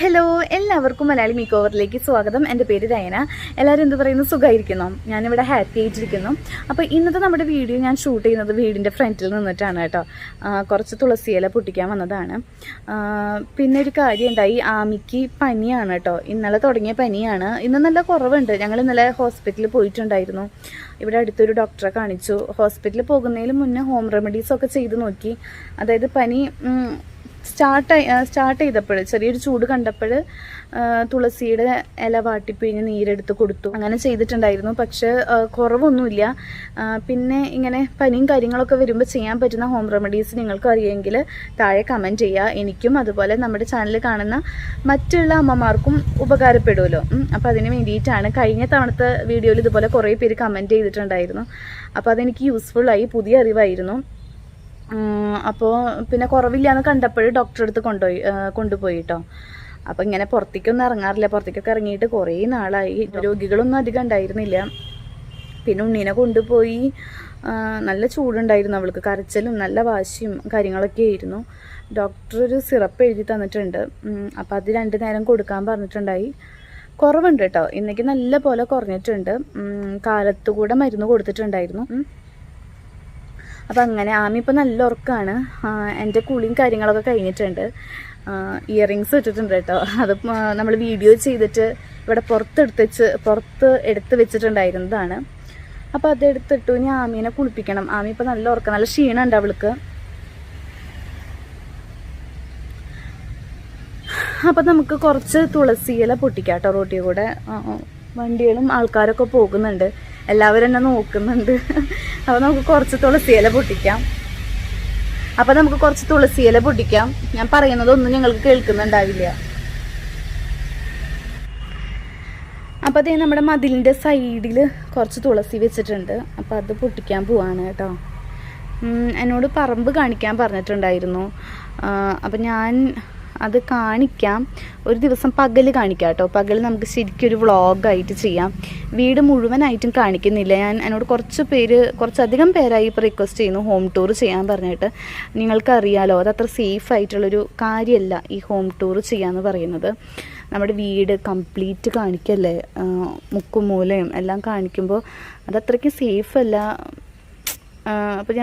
Hello, എല്ലാവർക്കും Malayali make ഓവറിലേക്ക് സ്വാഗതം. എൻ്റെ പേര് രയന. എല്ലാവരും എന്ത് പറയുന്നു? സുഖമായിരിക്കുന്നു. ഞാനിവിടെ ഹാപ്പി ആയിട്ടിരിക്കുന്നു. അപ്പോൾ ഇന്നത്തെ നമ്മുടെ വീഡിയോ ഞാൻ ഷൂട്ട് ചെയ്യുന്നത് വീടിൻ്റെ ഫ്രണ്ടിൽ നിന്നിട്ടാണ് കേട്ടോ. കുറച്ച് തുളസിയില പൊട്ടിക്കാൻ വന്നതാണ്. പിന്നെ ഒരു കാര്യം ഉണ്ടായി, ആമിക്ക് പനിയാണ് കേട്ടോ. ഇന്നലെ തുടങ്ങിയ പനിയാണ്. ഇന്ന് നല്ല കുറവുണ്ട്. ഞങ്ങൾ ഇന്നലെ ഹോസ്പിറ്റലിൽ പോയിട്ടുണ്ടായിരുന്നു. ഇവിടെ അടുത്തൊരു ഡോക്ടറെ കാണിച്ചു. ഹോസ്പിറ്റലിൽ പോകുന്നതിന് മുന്നേ ഹോം റെമഡീസൊക്കെ ചെയ്ത് നോക്കി. അതായത് പനി സ്റ്റാർട്ട് ചെയ്തപ്പോൾ ചെറിയൊരു ചൂട് കണ്ടപ്പോൾ തുളസിയുടെ ഇല വാട്ടിപ്പിഴിഞ്ഞ് നീരെടുത്ത് കൊടുത്തു. അങ്ങനെ ചെയ്തിട്ടുണ്ടായിരുന്നു. പക്ഷേ കുറവൊന്നുമില്ല. പിന്നെ ഇങ്ങനെ പനിയും കാര്യങ്ങളൊക്കെ വരുമ്പോൾ ചെയ്യാൻ പറ്റുന്ന ഹോം റെമഡീസ് നിങ്ങൾക്ക് അറിയുമെങ്കിൽ താഴെ കമൻറ്റ് ചെയ്യുക. എനിക്കും അതുപോലെ നമ്മുടെ ചാനൽ കാണുന്ന മറ്റുള്ള അമ്മമാർക്കും ഉപകാരപ്പെടുമല്ലോ. അപ്പോൾ അതിന് വേണ്ടിയിട്ടാണ്. കഴിഞ്ഞ തവണത്തെ വീഡിയോയിൽ ഇതുപോലെ കുറേ പേര് കമൻറ്റ് ചെയ്തിട്ടുണ്ടായിരുന്നു. അപ്പോൾ അതെനിക്ക് യൂസ്ഫുള്ളായി, പുതിയ അറിവായിരുന്നു. അപ്പോൾ പിന്നെ കുറവില്ല എന്ന് കണ്ടപ്പോൾ ഡോക്ടറെ അടുത്ത് കൊണ്ടുപോയി കേട്ടോ. അപ്പോൾ ഇങ്ങനെ പുറത്തേക്കൊന്നും ഇറങ്ങാറില്ല. പുറത്തേക്കൊക്കെ ഇറങ്ങിയിട്ട് കുറേ നാളായി. രോഗികളൊന്നും അധികം ഉണ്ടായിരുന്നില്ല. പിന്നെ ഉണ്ണീനെ കൊണ്ടുപോയി. നല്ല ചൂടുണ്ടായിരുന്നു അവൾക്ക്. കരച്ചിലും നല്ല വാശിയും കാര്യങ്ങളൊക്കെ ആയിരുന്നു. ഡോക്ടർ ഒരു സിറപ്പ് എഴുതി തന്നിട്ടുണ്ട്. അപ്പോൾ അത് 2 നേരം കൊടുക്കാൻ പറഞ്ഞിട്ടുണ്ടായി. കുറവുണ്ട് കേട്ടോ. ഇന്നേക്ക് നല്ല പോലെ കുറഞ്ഞിട്ടുണ്ട്. കാലത്തുകൂടെ മരുന്ന് കൊടുത്തിട്ടുണ്ടായിരുന്നു. അപ്പം അങ്ങനെ ആമി ഇപ്പോൾ നല്ല ഉറക്കമാണ്. എൻ്റെ കുളിയും കാര്യങ്ങളൊക്കെ കഴിഞ്ഞിട്ടുണ്ട്. ഇയറിങ്സ് ഇട്ടിട്ടുണ്ട് കേട്ടോ. അത് നമ്മൾ വീഡിയോ ചെയ്തിട്ട് ഇവിടെ പുറത്ത് എടുത്ത് വെച്ചിട്ടുണ്ടായിരുന്നതാണ്. അപ്പോൾ അതെടുത്തിട്ടു. ഇനി ആമീനെ കുളിപ്പിക്കണം. ആമി ഇപ്പോൾ നല്ല ഉറക്കം, നല്ല ക്ഷീണമുണ്ട് അവൾക്ക്. അപ്പം നമുക്ക് കുറച്ച് തുളസിയില പൊട്ടിക്കാം കേട്ടോ. റോട്ടിൽ കൂടെ വണ്ടികളും ആൾക്കാരൊക്കെ പോകുന്നുണ്ട്. എല്ലാവരും എന്നെ നോക്കുന്നുണ്ട്. അപ്പോൾ നമുക്ക് കുറച്ച് തുളസിയില പൊട്ടിക്കാം. ഞാൻ പറയുന്നതൊന്നും നിങ്ങൾക്ക് കേൾക്കുന്നുണ്ടാവില്ല. അപ്പോൾ അതേ നമ്മുടെ മതിലിൻ്റെ സൈഡിൽ കുറച്ച് തുളസി വെച്ചിട്ടുണ്ട്. അപ്പോൾ അത് പൊട്ടിക്കാൻ പോവാണ് കേട്ടോ. എന്നോട് പറമ്പ് കാണിക്കാൻ പറഞ്ഞിട്ടുണ്ടായിരുന്നു. അപ്പം ഞാൻ അത് കാണിക്കാം. ഒരു ദിവസം പകൽ കാണിക്കാം കേട്ടോ. പകൽ നമുക്ക് ശരിക്കൊരു വ്ളോഗായിട്ട് ചെയ്യാം. വീട് മുഴുവനായിട്ടും കാണിക്കുന്നില്ല. എന്നോട് കുറച്ചധികം പേരായി ഇപ്പോൾ റിക്വസ്റ്റ് ചെയ്യുന്നു ഹോം ടൂർ ചെയ്യാൻ പറഞ്ഞിട്ട്. നിങ്ങൾക്കറിയാലോ, അതത്ര സേഫ് ആയിട്ടുള്ളൊരു കാര്യമല്ല ഈ ഹോം ടൂർ ചെയ്യാന്ന് പറയുന്നത്. നമ്മുടെ വീട് കംപ്ലീറ്റ് കാണിക്കല്ലേ, മുക്കും മൂലയും എല്ലാം കാണിക്കുമ്പോൾ അതത്രയ്ക്ക് സേഫല്ല. അപ്പോൾ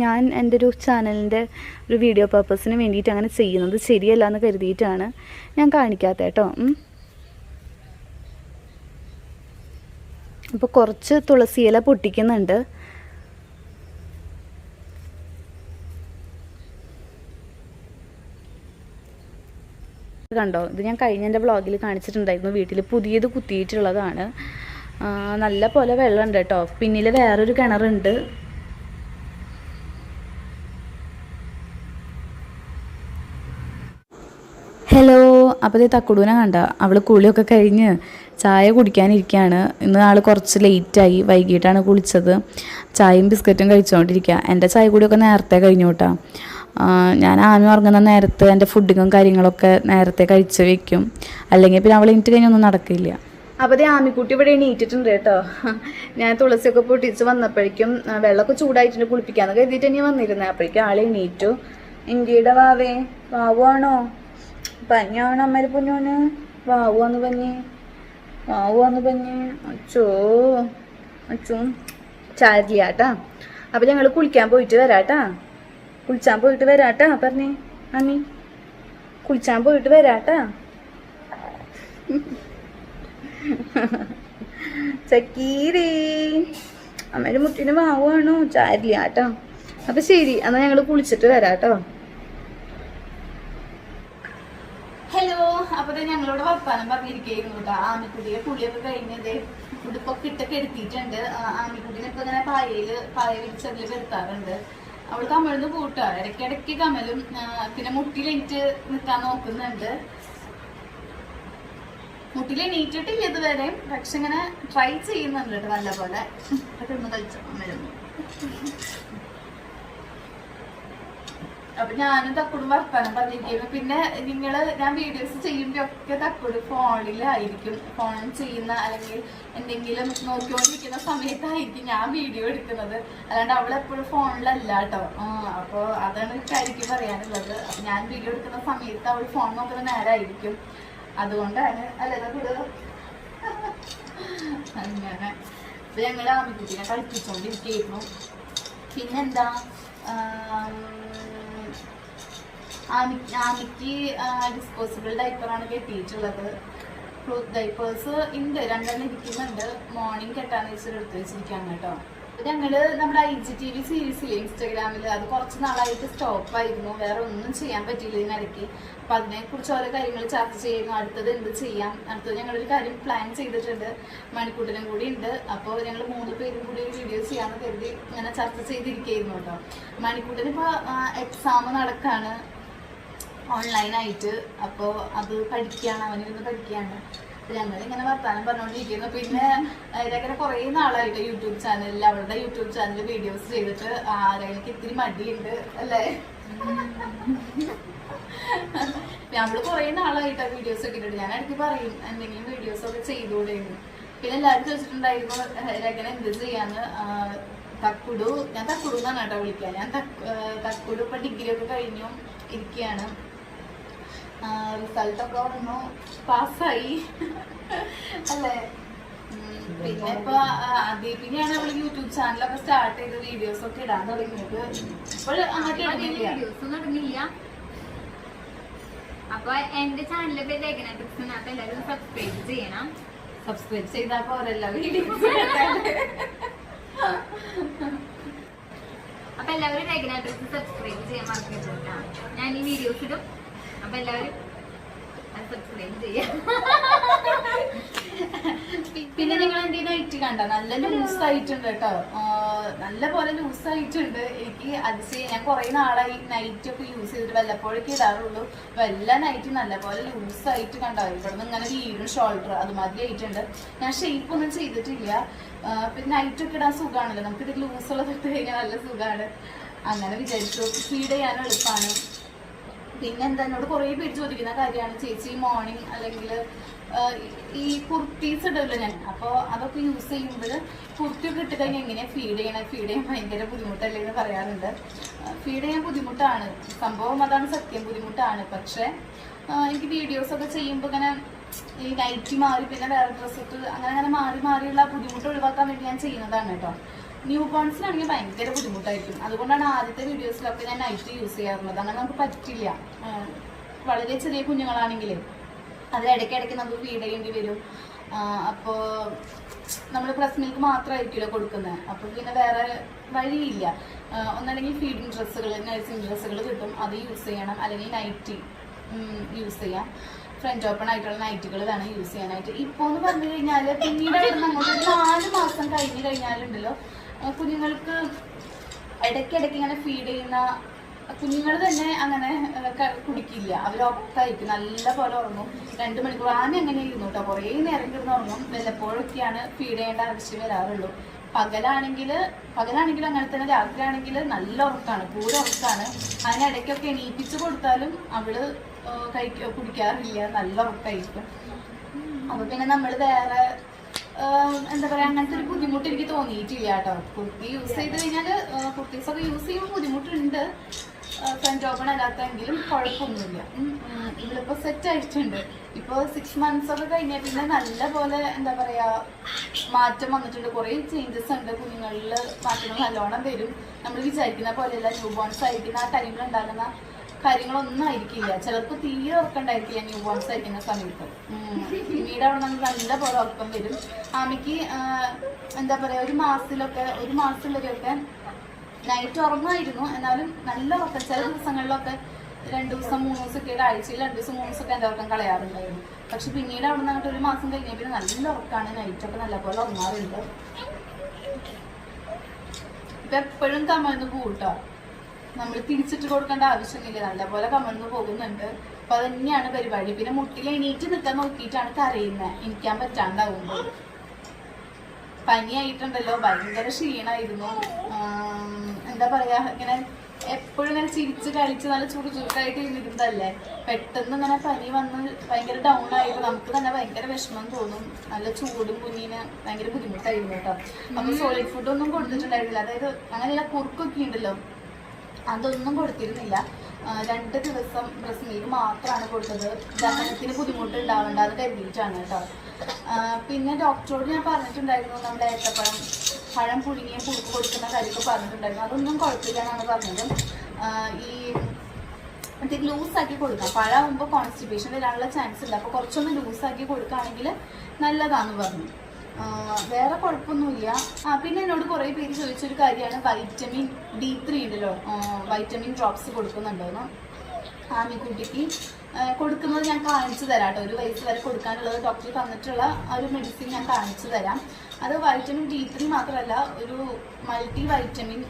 ഞാൻ എൻ്റെ ഒരു ചാനലിൻ്റെ ഒരു വീഡിയോ പർപ്പസിന് വേണ്ടിയിട്ട് അങ്ങനെ ചെയ്യുന്നത് ശരിയല്ല എന്ന് കരുതിയിട്ടാണ് ഞാൻ കാണിക്കാത്തത് കേട്ടോ. അപ്പോൾ കുറച്ച് തുളസിയില പൊട്ടിക്കുന്നുണ്ട്. കണ്ടോ, ഇത് ഞാൻ കഴിഞ്ഞ എൻ്റെ വ്ളോഗിൽ കാണിച്ചിട്ടുണ്ടായിരുന്നു. വീട്ടിൽ പുതിയത് കുത്തിയിട്ടുള്ളതാണ്. നല്ല പോലെ വെള്ളമുണ്ട് കേട്ടോ. പിന്നിൽ വേറൊരു കിണറുണ്ട്. ഹലോ, അപ്പോൾ തക്കുടൂനെ കണ്ട. അവൾ കുളിയൊക്കെ കഴിഞ്ഞ് ചായ കുടിക്കാനിരിക്കുകയാണ്. ഇന്ന് ആൾ കുറച്ച് ലേറ്റായി, വൈകിട്ടാണ് കുളിച്ചത്. ചായയും ബിസ്ക്കറ്റും കഴിച്ചുകൊണ്ടിരിക്കുക. എൻ്റെ ചായ കൂടിയൊക്കെ നേരത്തെ കഴിഞ്ഞു കേട്ടോ. ഞാൻ ആമി ഉറങ്ങുന്ന നേരത്ത് എൻ്റെ ഫുഡിങ്ങും കാര്യങ്ങളൊക്കെ നേരത്തെ കഴിച്ച് വെക്കും. അല്ലെങ്കിൽ പിന്നെ അവൾ എനിക്ക് കഴിഞ്ഞൊന്നും നടക്കില്ല. അപ്പോൾ അതേ ആമിക്കുട്ടി ഇവിടെ എണീറ്റിട്ടുണ്ട് കേട്ടോ. ഞാൻ തുളസിയൊക്കെ പൊട്ടിച്ച് വന്നപ്പോഴേക്കും വെള്ളമൊക്കെ ചൂടായിട്ടുണ്ട്. കുളിപ്പിക്കാന്ന് കരുതിയിട്ട് ഇനി വന്നിരുന്നത്. അപ്പോഴേക്കും ആൾ എണീറ്റു. ഇന്ത്യയുടെ വാവുവാണോ? പനിയാണോ അമ്മ പൊന്നോന്? വാവുവാന്ന് പഞ്ഞി. അച്ചോ ചാരില്ലാട്ടാ. അപ്പം ഞങ്ങൾ കുളിക്കാൻ പോയിട്ട് വരാട്ടാ. പറഞ്ഞേ അമ്മി. കുളിച്ചാൻ പോയിട്ട് വരാട്ടാ. ചക്കീരേ, അമ്മയുടെ മുട്ടിന് വാവുവാണോ? ചാരില്ലാട്ടാ. അപ്പം ശരി, എന്നാൽ ഞങ്ങൾ കുളിച്ചിട്ട് വരാട്ടോ. ഹലോ, അപ്പോൾ ഞങ്ങളോട് വർത്താനം പറഞ്ഞിരിക്കുന്നു കേട്ടോ. ആമിക്കുട്ടിയെ കുളിയൊക്കെ കഴിഞ്ഞത് ഉടുപ്പൊക്കെ ഇട്ടൊക്കെ എടുത്തിട്ടുണ്ട്. ആമിക്കുട്ടിനെ ഇപ്പൊ ഇങ്ങനെ പായ വിരിച്ചതിൽ വരുത്താറുണ്ട്. അവൾ കമഴ്ന്ന് കൂട്ടുക. ഇടയ്ക്കിടയ്ക്ക് കമലും. പിന്നെ മുട്ടിലെണീറ്റ് നിൽക്കാൻ നോക്കുന്നുണ്ട്. മുട്ടിലെണീറ്റിട്ടില്ല ഇതുവരെ, പക്ഷെ ഇങ്ങനെ ട്രൈ ചെയ്യുന്നുണ്ട് കേട്ടോ നല്ല പോലെ. കളിച്ചോ അമ്മലും. അപ്പൊ ഞാനും തക്കുടും വർത്താനം പറഞ്ഞിരിക്കുന്നു. പിന്നെ ഞാൻ വീഡിയോസ് ചെയ്യുമ്പോ ഒക്കെ തക്കുട് ഫോണിലായിരിക്കും. ഫോൺ ചെയ്യുന്ന അല്ലെങ്കിൽ എന്തെങ്കിലും നോക്കിക്കൊണ്ടിരിക്കുന്ന സമയത്തായിരിക്കും ഞാൻ വീഡിയോ എടുക്കുന്നത്. അല്ലാണ്ട് അവളെപ്പോഴും ഫോണിലല്ല കേട്ടോ. അപ്പോൾ അതാണ് കാര്യക്ക് പറയാനുള്ളത്. അപ്പൊ ഞാൻ വീഡിയോ എടുക്കുന്ന സമയത്ത് അവൾ ഫോൺ നോക്കുന്ന നേരമായിരിക്കും. അതുകൊണ്ടാണ് അല്ലേ കൂടുതൽ അങ്ങനെ. അപ്പൊ ഞങ്ങള് ആമിക്കുട്ടിനെ കളിപ്പിച്ചോണ്ടിരിക്കുന്നു. പിന്നെന്താ, ആമിക്ക് ഡിസ്പോസിബിൾ ഡൈപ്പറാണ് കെട്ടിയിട്ടുള്ളത്. ക്ലോത്ത് ഡൈപ്പേഴ്സ് ഉണ്ട്, 2 ഇരിക്കുന്നുണ്ട്. മോർണിംഗ് കെട്ടാന്ന് വെച്ചിട്ട് എടുത്ത് വെച്ചിരിക്കുകയാണ് കേട്ടോ. ഞങ്ങള് നമ്മുടെ IGTV സീരീസില്ലേ ഇൻസ്റ്റാഗ്രാമിൽ, അത് കുറച്ച് നാളായിട്ട് സ്റ്റോപ്പ് ആയിരുന്നു. വേറെ ഒന്നും ചെയ്യാൻ പറ്റിയില്ല ഇതിനിടയ്ക്ക്. അപ്പൊ അതിനെ കുറിച്ച് ഓരോ കാര്യങ്ങൾ ചർച്ച ചെയ്യുന്നു. അടുത്തത് എന്ത് ചെയ്യാം, അടുത്തത് ഞങ്ങളൊരു കാര്യം പ്ലാൻ ചെയ്തിട്ടുണ്ട്. മണിക്കൂട്ടനും കൂടി ഉണ്ട്. അപ്പോൾ ഞങ്ങൾ 3 പേരും കൂടി ഒരു വീഡിയോ ചെയ്യാമെന്ന് കരുതി ഇങ്ങനെ ചർച്ച ചെയ്തിരിക്കുകയായിരുന്നു കേട്ടോ. മണിക്കൂട്ടന് ഇപ്പൊ എക്സാം നടക്കാണ് ഓൺലൈനായിട്ട്. അപ്പോൾ അത് പഠിക്കുകയാണ്, അവനിരുന്ന് പഠിക്കുകയാണ്. ഞങ്ങളിങ്ങനെ വർത്താനം പറഞ്ഞുകൊണ്ടിരിക്കുന്നു. പിന്നെ ഇതൊക്കെ കുറേ നാളായിട്ട് യൂട്യൂബ് ചാനലിൽ, അവളുടെ യൂട്യൂബ് ചാനലിൽ വീഡിയോസ് ചെയ്തിട്ട് ആരെങ്കിലും ഇത്തിരി മടിയുണ്ട് അല്ലേ. നമ്മള് കുറേ നാളായിട്ട് വീഡിയോസ് ഒക്കെ ഇട്ടിട്ട് ഞാൻ ഇടയ്ക്ക് പറയും എന്തെങ്കിലും വീഡിയോസ് ഒക്കെ ചെയ്തുകൂടെയെന്ന്. പിന്നെ എല്ലാവരും ചോദിച്ചിട്ടുണ്ടായിരുന്നു രകന എന്ത് ചെയ്യാന്ന്. തക്കുടു, ഞാൻ തക്കുടു എന്നാണ് കേട്ടോ വിളിക്കുക. ഞാൻ തക്കുടു ഇപ്പൊ ഡിഗ്രി ഒക്കെ കഴിഞ്ഞു ഇരിക്കുകയാണ്. റിസൾട്ടൊക്കെ വന്നു, പാസ്സായി അല്ലേ. പിന്നെ ഇപ്പൊ പിന്നെയാണ് അവള് യൂട്യൂബ് ചാനലൊക്കെ സ്റ്റാർട്ട് ചെയ്ത് വീഡിയോസ് ഒക്കെ ഇടാൻ തുടങ്ങിയത്. ഇപ്പോൾ അങ്ങോട്ട് വീഡിയോസ് നടന്നില്ല. അപ്പൊ എന്റെ ചാനലിലെ പേര് രചനാട്രിക്സ്. അപ്പൊ എല്ലാവരും സബ്സ്ക്രൈബ് ചെയ്യണം. സബ്സ്ക്രൈബ് ചെയ്താൽ പോരല്ലോ വീഡിയോസ്. അപ്പൊ എല്ലാവരും രചനാട്രിക്സ് സബ്സ്ക്രൈബ് ചെയ്യാൻ മറക്കരുത്. ഞാൻ ഈ വീഡിയോസ് ഇടും. അപ്പൊ എല്ലാവരും സബ്സ്ക്രൈബ് ചെയ്യാം. പിന്നെ നിങ്ങൾ എന്റെ നൈറ്റ് കണ്ട നല്ല ലൂസ് ആയിട്ടുണ്ട് കേട്ടോ. നല്ല പോലെ ലൂസ് ആയിട്ടുണ്ട്. എനിക്ക് അതിശയം, ഞാൻ കുറെ നാളായി നൈറ്റ് ഒക്കെ യൂസ് ചെയ്തിട്ട് വല്ലപ്പോഴൊക്കെ ഇടാറുള്ളൂ. വല്ല നൈറ്റ് നല്ല പോലെ ലൂസ് ആയിട്ട് കണ്ടോ. ഇവിടെ നിന്ന് ഇങ്ങനെ വീഴും ഷോൾഡർ അതുമാതിരി ആയിട്ടുണ്ട്. ഞാൻ ഷേപ്പ് ഒന്നും ചെയ്തിട്ടില്ല. പിന്നെ നൈറ്റ് ഒക്കെ ഇടാൻ സുഖമാണല്ലോ, നമുക്ക് ഇത് ലൂസ് ഉള്ളത് ഇട്ട് കഴിഞ്ഞാൽ നല്ല സുഖമാണ്. അങ്ങനെ വിചാരിച്ചു. ഫീഡ് ചെയ്യാൻ എളുപ്പമാണ്. പിന്നെ എന്താ, എന്നോട് കുറേ പേര് ചോദിക്കുന്ന കാര്യമാണ്, ചേച്ചി മോർണിംഗ് അല്ലെങ്കിൽ ഈ കുർത്തീസ് ഇടല്ലോ ഞാൻ. അപ്പോൾ അതൊക്കെ യൂസ് ചെയ്യുമ്പോൾ കുർത്തിയൊക്കെ ഇട്ട് കഴിഞ്ഞാൽ എങ്ങനെയാണ് ഫീഡ് ചെയ്യാൻ ഭയങ്കര ബുദ്ധിമുട്ടല്ലേ എന്ന് പറയാറുണ്ട്. ഫീഡ് ചെയ്യാൻ ബുദ്ധിമുട്ടാണ്, സംഭവം അതാണ് സത്യം, ബുദ്ധിമുട്ടാണ്. പക്ഷേ എനിക്ക് വീഡിയോസൊക്കെ ചെയ്യുമ്പോൾ ഇങ്ങനെ ഈ നൈറ്റി മാറി പിന്നെ വേറെ ഡ്രസ്സ് ഇട്ട് അങ്ങനെ മാറിയുള്ള ബുദ്ധിമുട്ട് ഒഴിവാക്കാൻ വേണ്ടി ഞാൻ ചെയ്യുന്നതാണ് കേട്ടോ. ന്യൂ ബോൺസിനാണെങ്കിൽ ഭയങ്കര ബുദ്ധിമുട്ടായിരിക്കും. അതുകൊണ്ടാണ് ആദ്യത്തെ വീഡിയോസിലൊക്കെ ഞാൻ നൈറ്റ് യൂസ് ചെയ്യാറുള്ളത്. അങ്ങനെ നമുക്ക് പറ്റില്ല. വളരെ ചെറിയ കുഞ്ഞുങ്ങളാണെങ്കിലേ അതിലിടയ്ക്കിടയ്ക്ക് നമുക്ക് ഫീഡ് ചെയ്യേണ്ടി വരും. അപ്പോൾ നമ്മൾ ബ്രസ്റ്റ് മിൽക്ക് മാത്രമായിരിക്കുമല്ലോ കൊടുക്കുന്നത്. അപ്പോൾ പിന്നെ വേറെ വഴിയില്ല. ഒന്നല്ലെങ്കിൽ ഫീഡിങ് ഡ്രസ്സുകൾ, നഴ്സിംഗ് ഡ്രസ്സുകൾ കിട്ടും, അത് യൂസ് ചെയ്യണം. അല്ലെങ്കിൽ നൈറ്റി യൂസ് ചെയ്യാം. ഫ്രണ്ട് ഓപ്പൺ ആയിട്ടുള്ള നൈറ്റുകൾ വേണം യൂസ് ചെയ്യാനായിട്ട്. ഇപ്പോൾ എന്ന് പറഞ്ഞു കഴിഞ്ഞാൽ പിന്നീട് അങ്ങോട്ട് 4 മാസം കഴിഞ്ഞ് കഴിഞ്ഞാലുണ്ടല്ലോ കുഞ്ഞുങ്ങൾക്ക് ഇടയ്ക്കിടയ്ക്ക് ഇങ്ങനെ ഫീഡ് ചെയ്യുന്ന കുഞ്ഞുങ്ങൾ തന്നെ അങ്ങനെ കുടിക്കില്ല. അവരൊക്കായിരിക്കും, നല്ല പോലെ ഉറങ്ങും. 2 മണിക്കൂർ ആന അങ്ങനെ ഇരുന്നു കേട്ടോ, കുറേ നേരം കിടന്ന് ഉറങ്ങും. വല്ലപ്പോഴൊക്കെയാണ് ഫീഡ് ചെയ്യേണ്ട ആവശ്യം വരാറുള്ളൂ. പകലാണെങ്കിലും അങ്ങനെ തന്നെ, രാത്രിയാണെങ്കിൽ നല്ല ഉറക്കാണ്, പൂര ഉറക്കാണ്. അതിനിടയ്ക്കൊക്കെ എണീപ്പിച്ച് കൊടുത്താലും അവള് കുടിക്കാറില്ല, നല്ല ഉറക്കായിരിക്കും. അപ്പൊ പിന്നെ നമ്മൾ വേറെ എന്താ പറയാ, അങ്ങനത്തെ ഒരു ബുദ്ധിമുട്ട് എനിക്ക് തോന്നിയിട്ടില്ല കേട്ടോ. കുർത്തി യൂസ് ചെയ്ത് കഴിഞ്ഞാല് കുർത്തീസൊക്കെ യൂസ് ചെയ്യുമ്പോൾ ബുദ്ധിമുട്ടുണ്ട്. ഫ്രണ്ട് ഓപ്പൺ അല്ലാത്തെങ്കിലും കുഴപ്പമൊന്നുമില്ല. ഇതിലിപ്പോ സെറ്റ് ആയിട്ടുണ്ട്. ഇപ്പൊ 6 months ഒക്കെ കഴിഞ്ഞാൽ പിന്നെ നല്ല പോലെ എന്താ പറയാ മാറ്റം വന്നിട്ടുണ്ട്. കുറെ ചേഞ്ചസ് ഉണ്ട് കുഞ്ഞുങ്ങളിൽ, മാറ്റങ്ങൾ നല്ലോണം വരും. നമ്മൾ വിചാരിക്കുന്ന പോലെയല്ല. ന്യൂ ബോൺസ് ആയിരിക്കുന്ന ആ ടൈമിൽ ഉണ്ടാകുന്ന കാര്യങ്ങളൊന്നും ആയിരിക്കില്ല. ചിലർക്ക് തീരെ ഉറക്കണ്ടായിരിക്കില്ല ന്യൂ ബോൺസ് ആയിരിക്കുന്ന സമയത്ത്. പിന്നീട് അവിടെ നമുക്ക് നല്ല പോലെ ഉറക്കം വരും. ആമിക്ക് എന്താ പറയാ ഒരു മാസത്തിലൊക്കെ നൈറ്റ് ഉറങ്ങുമായിരുന്നു. എന്നാലും നല്ല ഉറക്കം. ചില ദിവസങ്ങളിലൊക്കെ 2 ദിവസം 3 ദിവസമൊക്കെ, ആഴ്ചയിൽ 2 ദിവസം 3 ദിവസമൊക്കെ എൻ്റെ ഉറക്കം കളയാറുണ്ടായിരുന്നു. പക്ഷെ പിന്നീട് അവിടെ നിന്ന് അങ്ങോട്ട് 1 മാസം കഴിഞ്ഞാൽ പിന്നെ നല്ല ഉറക്കമാണ്. നൈറ്റൊക്കെ നല്ല പോലെ ഉറങ്ങാറുണ്ട്. ഇപ്പൊ എപ്പോഴും കമഴ്ന്ന് കൂട്ടോ, നമ്മൾ തിരിച്ചിട്ട് കൊടുക്കേണ്ട ആവശ്യമൊന്നുമില്ല. നല്ലപോലെ കമഴ്ന്ന് പോകുന്നുണ്ട്. അപ്പൊ അത് തന്നെയാണ് പരിപാടി. പിന്നെ മുട്ടിൽ എണീറ്റ് നിൽക്കാൻ നോക്കിയിട്ടാണ് കരയുന്നത്, എണീക്കാൻ പറ്റാണ്ടാവുമ്പോൾ. പനിയായിട്ടുണ്ടല്ലോ, ഭയങ്കര ക്ഷീണമായിരുന്നു. എന്താ പറയാ, ഇങ്ങനെ എപ്പോഴും ഇങ്ങനെ ചിരിച്ച് കളിച്ച് നല്ല ചുറുചുറുക്കായിട്ട് ഇരുന്നിരുന്നതല്ലേ. പെട്ടെന്ന് ഇങ്ങനെ പനി വന്ന് ഭയങ്കര ഡൗൺ ആയിട്ട് നമുക്ക് തന്നെ ഭയങ്കര വിഷമം തോന്നും. നല്ല ചൂടും കുഞ്ഞിന് ഭയങ്കര ബുദ്ധിമുട്ടായിരുന്നു കേട്ടോ. അപ്പൊ സോളിഡ് ഫുഡൊന്നും കൊടുത്തിട്ടുണ്ടായിരുന്നില്ല. അതായത് അങ്ങനെയുള്ള കുറുക്കൊക്കെ ഉണ്ടല്ലോ, അതൊന്നും കൊടുത്തിരുന്നില്ല. 2 ദിവസം ബ്രസ്റ്റ് മിൽക്ക് മാത്രമാണ് കൊടുത്തത്. ദഹനത്തിന് ബുദ്ധിമുട്ട് ഉണ്ടാവേണ്ട അത് കരുതിയിട്ടാണ് കേട്ടോ. പിന്നെ ഡോക്ടറോട് ഞാൻ പറഞ്ഞിട്ടുണ്ടായിരുന്നു നമ്മുടെ ഏത്തപ്പഴം പഴം പുഴുങ്ങിയ പുഴുക്ക് കൊടുക്കുന്ന കാര്യമൊക്കെ പറഞ്ഞിട്ടുണ്ടായിരുന്നു. അതൊന്നും കുഴപ്പമില്ല എന്നാണ് പറഞ്ഞത്. ഈ മറ്റേ ലൂസാക്കി കൊടുക്കാം. പഴമാകുമ്പോൾ കോൺസ്റ്റിപ്പേഷൻ വരാനുള്ള ചാൻസ് ഇല്ല. അപ്പോൾ കുറച്ചൊന്ന് ലൂസാക്കി കൊടുക്കുകയാണെങ്കിൽ നല്ലതാണെന്ന് പറഞ്ഞു. വേറെ കുഴപ്പമൊന്നുമില്ല. പിന്നെ എന്നോട് കുറേ പേര് ചോദിച്ചൊരു കാര്യമാണ് വൈറ്റമിൻ D3 ഉണ്ടല്ലോ, വൈറ്റമിൻ ഡ്രോപ്സ് കൊടുക്കുന്നുണ്ടോയെന്ന്. ആമിക്കുട്ടിക്ക് കൊടുക്കുന്നത് ഞാൻ കാണിച്ചു തരാം കേട്ടോ. 1 വയസ്സ് വരെ കൊടുക്കാനുള്ളത് ഡോക്ടർ തന്നിട്ടുള്ള ഒരു മെഡിസിൻ ഞാൻ കാണിച്ചു തരാം. അത് വൈറ്റമിൻ D3 മാത്രമല്ല, ഒരു മൾട്ടി വൈറ്റമിൻ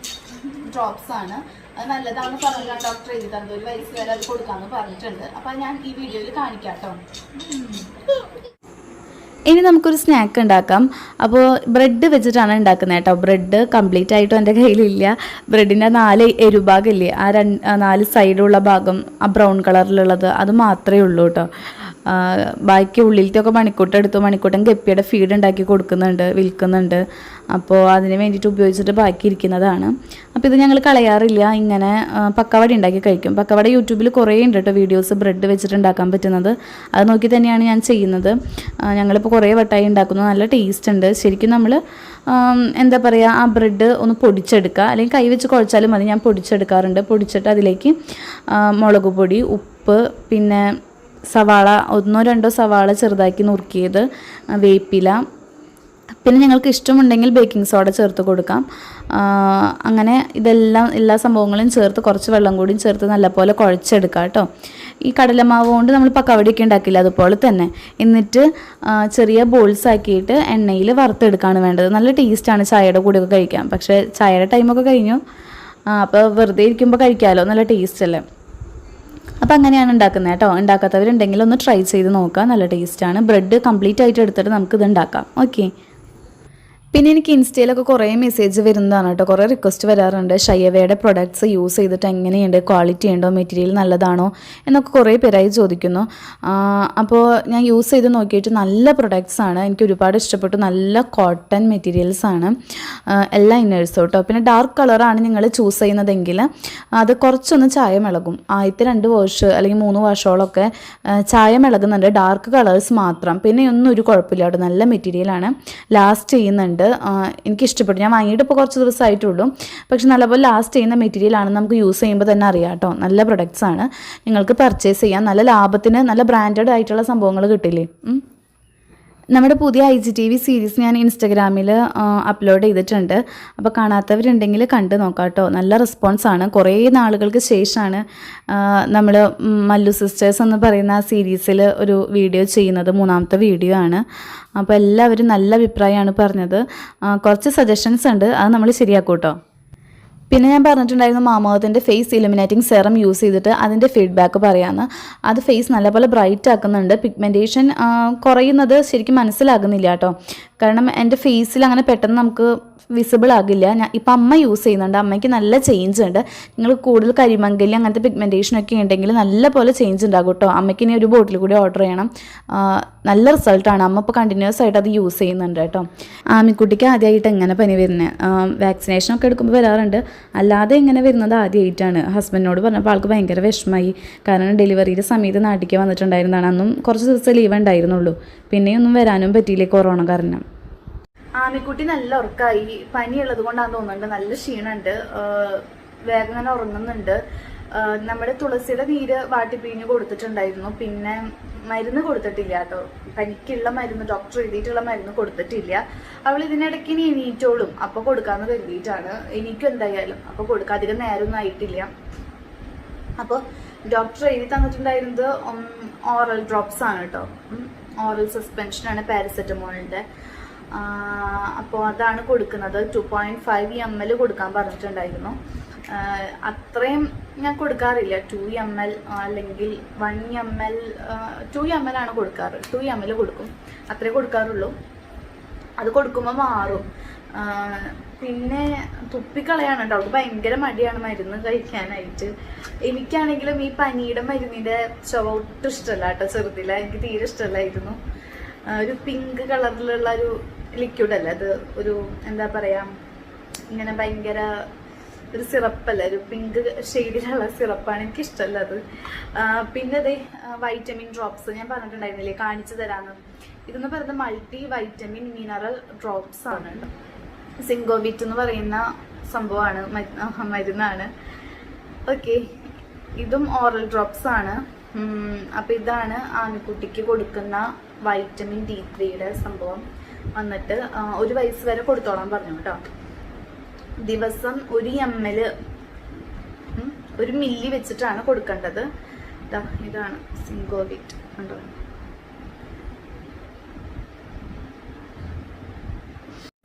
ഡ്രോപ്സ് ആണ്. അത് നല്ലതാണ് പറഞ്ഞിട്ടാണ് ഡോക്ടർ എഴുതി തന്നത്. 1 വയസ്സ് വരെ അത് കൊടുക്കാമെന്ന് പറഞ്ഞിട്ടുണ്ട്. അപ്പം ഞാൻ ഈ വീഡിയോയിൽ കാണിക്കാം കേട്ടോ. ഇനി നമുക്കൊരു സ്നാക്ക് ഉണ്ടാക്കാം. അപ്പോൾ ബ്രെഡ് വെച്ചിട്ടാണ് ഉണ്ടാക്കുന്നത് കേട്ടോ. ബ്രെഡ് കംപ്ലീറ്റ് ആയിട്ടും എൻ്റെ കയ്യിലില്ല. ബ്രെഡിൻ്റെ 4 എരുഭാഗമില്ലേ, ആ 4 സൈഡുള്ള ഭാഗം, ആ ബ്രൗൺ കളറിലുള്ളത്, അത് മാത്രമേ ഉള്ളൂ കേട്ടോ. ബാക്കി ഉള്ളിലത്തെയൊക്കെ മണിക്കൂട്ടൻ ഗപ്പിയുടെ ഫീഡ് ഉണ്ടാക്കി കൊടുക്കുന്നുണ്ട്, വിൽക്കുന്നുണ്ട്. അപ്പോൾ അതിന് വേണ്ടിയിട്ട് ഉപയോഗിച്ചിട്ട് ബാക്കി ഇരിക്കുന്നതാണ്. അപ്പോൾ ഇത് ഞങ്ങൾ കളയാറില്ല. ഇങ്ങനെ പക്കവട ഉണ്ടാക്കി കഴിക്കും. പക്കവട യൂട്യൂബിൽ കുറേ ഉണ്ട് കേട്ടോ വീഡിയോസ് ബ്രെഡ് വെച്ചിട്ട് ഉണ്ടാക്കാൻ പറ്റുന്നത്. അത് നോക്കി തന്നെയാണ് ഞാൻ ചെയ്യുന്നത്. ഞങ്ങളിപ്പോൾ കുറേ വട്ടായി ഉണ്ടാക്കുന്നു. നല്ല ടേസ്റ്റ് ഉണ്ട്. ശരിക്കും നമ്മൾ എന്താ പറയുക, ആ ബ്രെഡ് ഒന്ന് പൊടിച്ചെടുക്കുക, അല്ലെങ്കിൽ കൈ വെച്ച് കുഴച്ചാലും മതി. ഞാൻ പൊടിച്ചെടുക്കാറുണ്ട്. പൊടിച്ചിട്ട് അതിലേക്ക് മുളക് പൊടി, ഉപ്പ്, പിന്നെ സവാള 1-2 സവാള ചെറുതാക്കി നുറുക്കിയത്, വേപ്പില, പിന്നെ ഞങ്ങൾക്ക് ഇഷ്ടമുണ്ടെങ്കിൽ ബേക്കിംഗ് സോഡ ചേർത്ത് കൊടുക്കാം. അങ്ങനെ എല്ലാ സംഭവങ്ങളും ചേർത്ത് കുറച്ച് വെള്ളം കൂടി ചേർത്ത് നല്ലപോലെ കുഴച്ചെടുക്കാം കേട്ടോ. ഈ കടലമാവ് കൊണ്ട് നമ്മൾ പക്കവടയൊക്കെ ഉണ്ടാക്കില്ല, അതുപോലെ തന്നെ. എന്നിട്ട് ചെറിയ ബോൾസ് ആക്കിയിട്ട് എണ്ണയിൽ വറുത്തെടുക്കുകയാണ് വേണ്ടത്. നല്ല ടേസ്റ്റാണ് ചായയുടെ കൂടെയൊക്കെ കഴിക്കാം. പക്ഷേ ചായയുടെ ടൈമൊക്കെ കഴിഞ്ഞു. അപ്പോൾ വെറുതെ ഇരിക്കുമ്പോൾ കഴിക്കാമല്ലോ, നല്ല ടേസ്റ്റ് അല്ലേ. അപ്പോൾ അങ്ങനെയാണ് ഉണ്ടാക്കുന്നത് കേട്ടോ. ഉണ്ടാക്കാത്തവരുണ്ടെങ്കിൽ ഒന്ന് ട്രൈ ചെയ്ത് നോക്കുക, നല്ല ടേസ്റ്റാണ്. ബ്രെഡ് കംപ്ലീറ്റ് ആയിട്ട് എടുത്തിട്ട് നമുക്കിത് ഉണ്ടാക്കാം. ഓക്കെ. പിന്നെ എനിക്ക് ഇൻസ്റ്റയിലൊക്കെ കുറേ മെസ്സേജ് വരുന്നതാണ് കേട്ടോ. കുറേ റിക്വസ്റ്റ് വരാറുണ്ട്, ഷയവയുടെ പ്രൊഡക്ട്സ് യൂസ് ചെയ്തിട്ട് എങ്ങനെയുണ്ട്, ക്വാളിറ്റി ഉണ്ടോ, മെറ്റീരിയൽ നല്ലതാണോ എന്നൊക്കെ കുറേ പേരായി ചോദിക്കുന്നു. അപ്പോൾ ഞാൻ യൂസ് ചെയ്ത് നോക്കിയിട്ട് നല്ല പ്രൊഡക്ട്സ് ആണ്. എനിക്ക് ഒരുപാട് ഇഷ്ടപ്പെട്ടു. നല്ല കോട്ടൺ മെറ്റീരിയൽസ് ആണ് എല്ലാ ഇന്നേഴ്സും കേട്ടോ. പിന്നെ ഡാർക്ക് കളറാണ് നിങ്ങൾ ചൂസ് ചെയ്യുന്നതെങ്കിൽ അത് കുറച്ചൊന്ന് ചായം ഇളകും. ആദ്യത്തെ 2 വാഷ് അല്ലെങ്കിൽ 3 വാഷോളൊക്കെ ചായം ഇളകുന്നുണ്ട്, ഡാർക്ക് കളേഴ്സ് മാത്രം. പിന്നെ ഒന്നും ഒരു കുഴപ്പമില്ല കേട്ടോ. നല്ല മെറ്റീരിയലാണ്, ലാസ്റ്റ് ചെയ്യുന്നുണ്ട്. എനിക്കിഷ്ടപ്പെട്ടു. ഞാൻ വാങ്ങിയിട്ട് ഇപ്പോൾ കുറച്ച് ദിവസമായിട്ടുള്ളൂ. പക്ഷെ നല്ലപോലെ ലാസ്റ്റ് ചെയ്യുന്ന മെറ്റീരിയൽ ആണ്. നമുക്ക് യൂസ് ചെയ്യുമ്പോൾ തന്നെ അറിയാം കേട്ടോ. നല്ല പ്രൊഡക്ട്സ് ആണ്. നിങ്ങൾക്ക് പർച്ചേസ് ചെയ്യാം. നല്ല ലാഭത്തിന് നല്ല ബ്രാൻഡഡ് ആയിട്ടുള്ള സംഭവങ്ങൾ കിട്ടില്ലേ. നമ്മുടെ പുതിയ IGTV സീരീസ് ഞാൻ ഇൻസ്റ്റഗ്രാമിൽ അപ്ലോഡ് ചെയ്തിട്ടുണ്ട്. അപ്പോൾ കാണാത്തവരുണ്ടെങ്കിൽ കണ്ടു നോക്കാം കേട്ടോ. നല്ല റെസ്പോൺസാണ്. കുറേ നാളുകൾക്ക് ശേഷമാണ് നമ്മൾ മല്ലു സിസ്റ്റേഴ്സ് എന്ന് പറയുന്ന ആ സീരീസിൽ ഒരു വീഡിയോ ചെയ്യുന്നത്. 3ാമത്തെ വീഡിയോ ആണ്. അപ്പോൾ എല്ലാവരും നല്ല അഭിപ്രായമാണ് പറഞ്ഞത്. കുറച്ച് സജഷൻസ് ഉണ്ട്, അത് നമ്മൾ ശരിയാക്കും കേട്ടോ. പിന്നെ ഞാൻ പറഞ്ഞിട്ടുണ്ടായിരുന്നു മാമോത്തിൻ്റെ ഫേസ് ഇലുമിനേറ്റിംഗ് സെറം യൂസ് ചെയ്തിട്ട് അതിൻ്റെ ഫീഡ്ബാക്ക് പറയാമെന്ന്. അത് ഫേസ് നല്ലപോലെ ബ്രൈറ്റ് ആക്കുന്നുണ്ട്. പിഗ്മെൻറ്റേഷൻ കുറയുന്നത് ശരിക്കും മനസ്സിലാകുന്നില്ല കേട്ടോ. കാരണം എൻ്റെ ഫേസിൽ അങ്ങനെ പെട്ടെന്ന് നമുക്ക് വിസിബിൾ ആകില്ല. ഇപ്പം അമ്മ യൂസ് ചെയ്യുന്നുണ്ട്, അമ്മയ്ക്ക് നല്ല ചേഞ്ച് ഉണ്ട്. നിങ്ങൾ കൂടുതൽ കരിമങ്കലി അങ്ങനത്തെ പിഗ്മെൻറ്റേഷനൊക്കെ ഉണ്ടെങ്കിൽ നല്ല പോലെ ചേഞ്ച് ഉണ്ടാകും കേട്ടോ. അമ്മയ്ക്ക് ഇനി ഒരു ബോട്ടിൽ കൂടി ഓർഡർ ചെയ്യണം. നല്ല റിസൾട്ടാണ്. അമ്മ ഇപ്പോൾ കണ്ടിന്യൂസ് ആയിട്ട് അത് യൂസ് ചെയ്യുന്നുണ്ട് കേട്ടോ. ആമിക്കുട്ടിക്ക് ആദ്യമായിട്ട് എങ്ങനെ പനി വരുന്നത്, വാക്സിനേഷനൊക്കെ എടുക്കുമ്പോൾ വരാറുണ്ട്. അല്ലാതെ എങ്ങനെ വരുന്നത് ആദ്യമായിട്ടാണ്. ഹസ്ബൻഡിനോട് പറഞ്ഞപ്പോൾ ആൾക്ക് ഭയങ്കര വിഷമമായി. കാരണം ഡെലിവറിയുടെ സമയത്ത് നാട്ടിലേക്ക് വന്നിട്ടുണ്ടായിരുന്നതാണ്. അന്നും കുറച്ച് ദിവസം ലീവ് ഉണ്ടായിരുന്നുള്ളൂ. പിന്നെയൊന്നും വരാനും പറ്റിയില്ലേ കൊറോണ കാരണം. ആമിക്കുട്ടി നല്ല ഉറക്കമായി. പനിയുള്ളത് കൊണ്ടാന്ന് തോന്നുന്നുണ്ട്. നല്ല ക്ഷീണമുണ്ട്, വേഗം അങ്ങനെ ഉറങ്ങുന്നുണ്ട്. നമ്മുടെ തുളസിയുടെ നീര് വാട്ടിപ്പിഴിഞ്ഞ് കൊടുത്തിട്ടുണ്ടായിരുന്നു. പിന്നെ മരുന്ന് കൊടുത്തിട്ടില്ല കേട്ടോ. പനിക്കുള്ള മരുന്ന്, ഡോക്ടർ എഴുതിയിട്ടുള്ള മരുന്ന് കൊടുത്തിട്ടില്ല. അവൾ ഇതിനിടയ്ക്ക് ഇനി എണീറ്റോളും, അപ്പോൾ കൊടുക്കാമെന്ന് കരുതിയിട്ടാണ്. എനിക്കും എന്തായാലും അപ്പോൾ കൊടുക്കാം. അധികം നേരമൊന്നും ആയിട്ടില്ല. അപ്പോൾ ഡോക്ടർ എഴുതി തന്നിട്ടുണ്ടായിരുന്നത് ഓറൽ ഡ്രോപ്സ് ആണ് കേട്ടോ. ഓറൽ സസ്പെൻഷനാണ് പാരസെറ്റമോളിൻ്റെ. അപ്പോൾ അതാണ് കൊടുക്കുന്നത്. 2.5 ml കൊടുക്കാൻ പറഞ്ഞിട്ടുണ്ടായിരുന്നു. അത്രയും ഞാൻ കൊടുക്കാറില്ല. 2 ml അല്ലെങ്കിൽ 1 ml, 2 ml ആണ് കൊടുക്കാറ്. 2 ml കൊടുക്കും, അത്രേ കൊടുക്കാറുള്ളൂ. അത് കൊടുക്കുമ്പോൾ മാറും. പിന്നെ തുപ്പിക്കളയാണ് കേട്ടോ. അവൾക്ക് ഭയങ്കര മടിയാണ് മരുന്ന് കഴിക്കാനായിട്ട്. എനിക്കാണെങ്കിലും ഈ പനിയുടെ മരുന്നിൻ്റെ ചുവ ഒട്ടും ഇഷ്ടമല്ല കേട്ടോ. ചെറുതില്ല, എനിക്ക് തീരെ ഇഷ്ടമല്ലായിരുന്നു. ഒരു പിങ്ക് കളറിലുള്ള ഒരു ലിക്വിഡ് അല്ല അത്. ഒരു എന്താ പറയുക, ഇങ്ങനെ ഭയങ്കര ഒരു സിറപ്പല്ല, ഒരു പിങ്ക് ഷെയ്ഡിലുള്ള സിറപ്പാണ്, എനിക്ക് ഇഷ്ടമല്ല അത്. പിന്നെ അതെ വൈറ്റമിൻ ഡ്രോപ്സ് ഞാൻ പറഞ്ഞിട്ടുണ്ടായിരുന്നില്ലേ, കാണിച്ചു തരാമെന്ന്. ഇതെന്ന് പറയുന്നത് മൾട്ടി വൈറ്റമിൻ മിനറൽ ഡ്രോപ്സ് ആണ്. സിങ്കോവിറ്റ് എന്ന് പറയുന്ന സംഭവമാണ്, മരുന്നാണ്. ഓക്കെ, ഇതും ഓറൽ ഡ്രോപ്സ് ആണ്. അപ്പം ഇതാണ് ആൺകുട്ടിക്ക് കൊടുക്കുന്ന വൈറ്റമിൻ D3യുടെ സംഭവം. വന്നിട്ട് 1 വയസ്സ് വരെ കൊടുത്തോളാൻ പറഞ്ഞു കേട്ടോ. ദിവസം 1 ml 1 മില്ലി വെച്ചിട്ടാണ് കൊടുക്കേണ്ടത്. ഇതാണ് സിങ്കോവിറ്റ് കണ്ടോ.